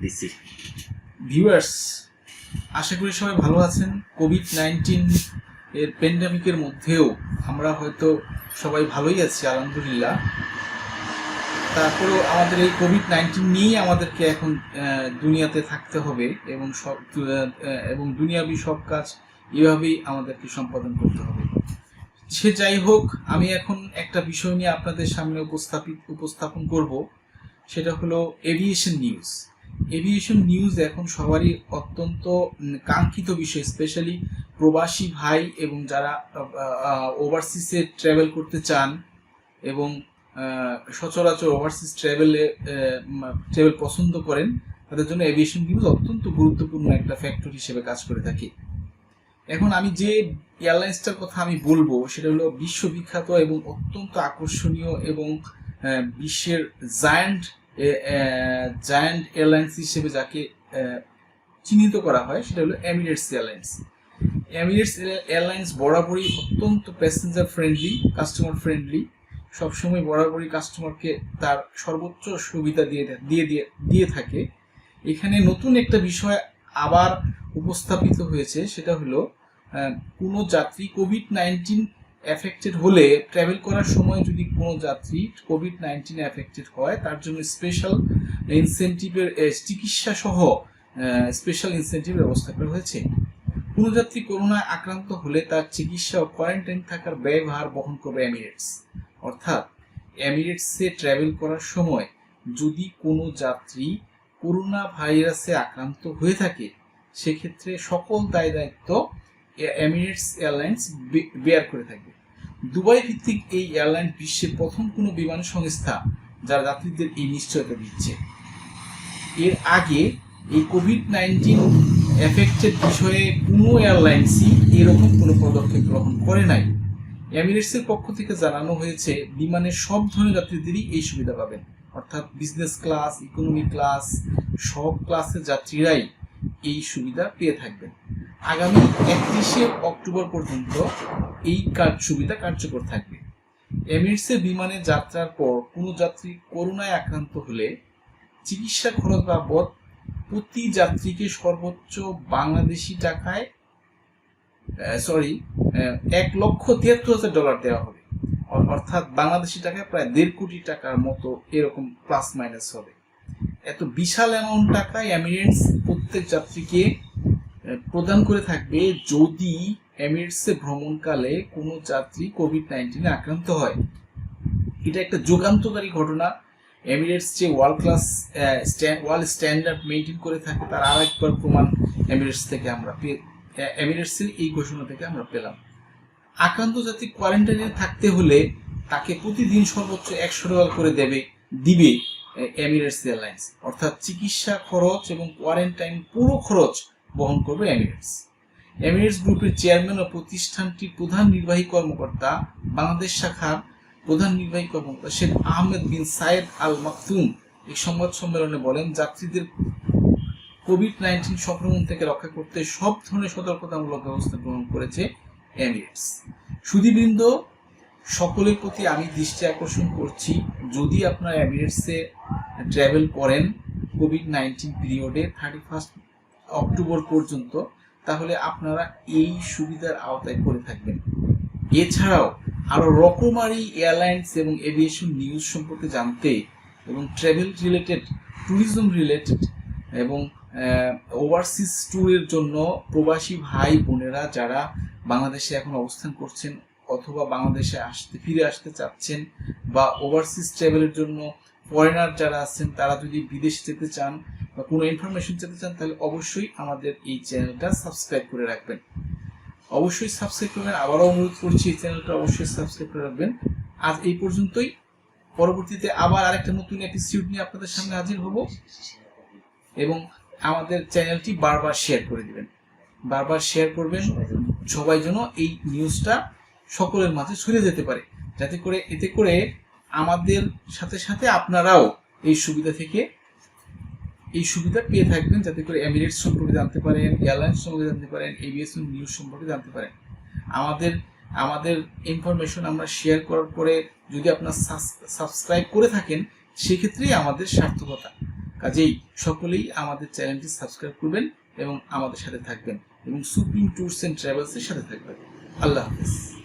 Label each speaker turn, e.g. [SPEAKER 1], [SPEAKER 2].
[SPEAKER 1] দিছি।
[SPEAKER 2] ভিউয়ার্স, আশা করি সবাই ভালো আছেন। কোভিড-19 এর প্যান্ডেমিকের মধ্যেও আমরা হয়তো সবাই ভালোই আছি আলহামদুলিল্লাহ। তারপরেও আমাদের এই কোভিড-19 নিয়েই আমাদেরকে এখন দুনিয়াতে থাকতে হবে এবং দুনিয়াবি সব কাজ এভাবেই আমাদেরকে সম্পাদন করতে হবে। সে যাই হোক, আমি এখন একটা বিষয় নিয়ে আপনাদের সামনে উপস্থাপন করব, সেটা হলো এভিয়েশন নিউজ। এভিয়েশন নিউজ এখন সবারই অত্যন্ত কাঙ্ক্ষিত বিষয়, স্পেশালি প্রবাসী ভাই এবং যারা ওভারসিসে ট্রাভেল করতে চান এবং সচরাচর ওভারসিস ট্রাভেল পছন্দ করেন, তাদের জন্য এভিয়েশন নিউজ অত্যন্ত গুরুত্বপূর্ণ একটা ফ্যাক্টর হিসেবে কাজ করে থাকে। এখন আমি যে এয়ারলাইন্সটার কথা আমি বলবো সেটা হলো বিশ্ববিখ্যাত এবং অত্যন্ত আকর্ষণীয় এবং বিশ্বের জায়ান্ট এয়ারলাইন্স হিসেবে যাকে চিহ্নিত করা হয় সেটা হলো এমিরেটস এয়ারলাইন্স। এমিরেটস এয়ারলাইন্স বরাবরই অত্যন্ত প্যাসেঞ্জার ফ্রেন্ডলি, কাস্টমার ফ্রেন্ডলি, সবসময় বরাবরই কাস্টমারকে তার সর্বোচ্চ সুবিধা দিয়ে থাকে। এখানে নতুন একটা বিষয় আবার উপস্থাপিত হয়েছে, সেটা হলো কোনো যাত্রী কোভিড-19 এফেক্টেড হলে, ট্রাভেল করার সময় যদি কোনো যাত্রী কোভিড-19 এফেক্টেড হয়, তার জন্য স্পেশাল ইনসেন্টিভের চিকিৎসা সহ স্পেশাল ইনসেন্টিভ ব্যবস্থা করা হয়েছে। কোনো যাত্রী করোনায় আক্রান্ত হলে তার চিকিৎসা ও কোয়ারেন্টাইন থাকার ব্যয়ভার বহন করবে এমিরেটস। অর্থাৎ এমিরেটসে ট্রাভেল করার সময় যদি কোনো যাত্রী করোনা ভাইরাসে আক্রান্ত হয়ে থাকে, সেক্ষেত্রে সকল দায় দায়িত্ব এমিরেটস এয়ারলাইন্স বেয়ার করে থাকবে। দুবাই ভিত্তিক এই এয়ারলাইন বিশ্বের প্রথম কোনো বিমান সংস্থা যারা যাত্রীদের এই নিশ্চয়তা দিচ্ছে। এর আগে এই কোভিড-19 এফেক্টেড বিষয়ে কোনো এয়ারলাইন্সই এরকম কোনো পদক্ষেপ গ্রহণ করে নাই। এমিরেটসের পক্ষ থেকে জানানো হয়েছে বিমানের সব ধরনের যাত্রীদেরই এই সুবিধা পাবেন, অর্থাৎ বিজনেস ক্লাস, ইকোনমি ক্লাস, সব ক্লাসের যাত্রীরাই এই সুবিধা পেয়ে থাকবেন। আগামী 31শে অক্টোবর পর্যন্ত এই সুবিধা কার্যকর থাকবে। এমিরেটসের বিমানে যাত্রার পর কোনো যাত্রী করোনায় আক্রান্ত হলে চিকিৎসা খরচ বাবদ প্রতি যাত্রীকে সর্বোচ্চ বাংলাদেশি টাকায় $1,73,000 দেওয়া হবে, অর্থাৎ বাংলাদেশি টাকায় প্রায় 1.5 কোটি টাকার মতো এরকম প্লাস মাইনাস হবে। এত বিশাল অ্যামাউন্ট টাকা এমিরেটস প্রত্যেক যাত্রীকে প্রদান করে থাকবে যদি এমিরেটসে ভ্রমণকালে কোনো যাত্রী কোভিড-19 আক্রান্ত হয়। এটা একটা যুগান্তকারী ঘটনা। এমিরেটস যে ওয়ার্ল্ড স্ট্যান্ডার্ড মেনটেন করে থাকে তার আরেকবার প্রমাণ এমিরেটসের এই ঘোষণা থেকে আমরা পেলাম। আক্রান্ত যাত্রী কোয়ারেন্টাইনে থাকতে হলে তাকে প্রতিদিন সর্বোচ্চ $100 করে দিবে এমিরেটস এয়ারলাইন্স, অর্থাৎ চিকিৎসা খরচ এবং কোয়ারেন্টাইন পুরো খরচ বহন করবে এমিরেটস। এমিরেটস গ্রুপের চেয়ারম্যান ও প্রতিষ্ঠানটির প্রধান নির্বাহী কর্মকর্তা, বাংলাদেশ শাখার প্রধান নির্বাহী কর্মকর্তা শেখ আহমেদ বিন সায়েদ আল মাকতুম এই সংবাদ সম্মেলনে বলেন, যাত্রীদের কোভিড-19 সংক্রমণ থেকে রক্ষা করতে সব ধরনের সতর্কতামূলক ব্যবস্থা গ্রহণ করেছে এমিরেটস। সুধীবৃন্দ, সকলের প্রতি আমি দৃষ্টি আকর্ষণ করছি, যদি আপনারা এমিরেটসে ট্রাভেল করেন কোভিড-19 পিরিয়ডে 31 অক্টোবর পর্যন্ত, তাহলে আপনারা এই সুবিধার আওতায় করে থাকবেন। এছাড়াও আরো রকমারি এয়ারলাইন্স এবং এভিয়েশন নিউজ সম্পর্কে জানতে এবং ট্রাভেল রিলেটেড, ট্যুরিজম রিলেটেড এবং ওভারসিজ ট্যুরের জন্য প্রবাসী ভাই বোনেরা যারা বাংলাদেশে এখন অবস্থান করছেন অথবা বাংলাদেশে ফিরে আসতে চাচ্ছেন, বা ওভারসিজ ট্রাভেলের জন্য ফরেনার যারা আছেন, তারা যদি বিদেশ যেতে চান বা কোনো ইনফরমেশন যেতে চান, তাহলে অবশ্যই আমাদের এই চ্যানেলটা সাবস্ক্রাইব করে রাখবেন। অবশ্যই সাবস্ক্রাইব করবেন, আবারও অনুরোধ করছি এই চ্যানেলটা অবশ্যই সাবস্ক্রাইব করে রাখবেন। আজ এই পর্যন্তই। পরবর্তীতে আবার আরেকটা নতুন এপিসোড নিয়ে আপনাদের সামনে হাজির হব, এবং আমাদের চ্যানেলটি বারবার শেয়ার করে দিবেন, বারবার শেয়ার করবেন, সবাই যেন এই নিউজটা সকলের মাঝে ছড়িয়ে যেতে পারে, এতে করে আমাদের সাথে সাথে আপনারাও এই সুবিধা পেয়ে থাকবেন, যাতে করে এমিরেটস সম্পর্কে জানতে পারেন, এয়ারলাইন্স সম্পর্কে জানতে পারেন, এভিয়েশন নিউজ সম্পর্কে জানতে পারেন। আমাদের ইনফরমেশন আমরা শেয়ার করার পরে যদি আপনারা সাবস্ক্রাইব করে থাকেন, সেক্ষেত্রেই আমাদের সার্থকতা। কাজেই সকলেই আমাদের চ্যানেলটি সাবস্ক্রাইব করবেন এবং আমাদের সাথে থাকবেন এবং সুপ্রিম ট্যুরস অ্যান্ড ট্রাভেলসের সাথে থাকবেন। আল্লাহ হাফেজ।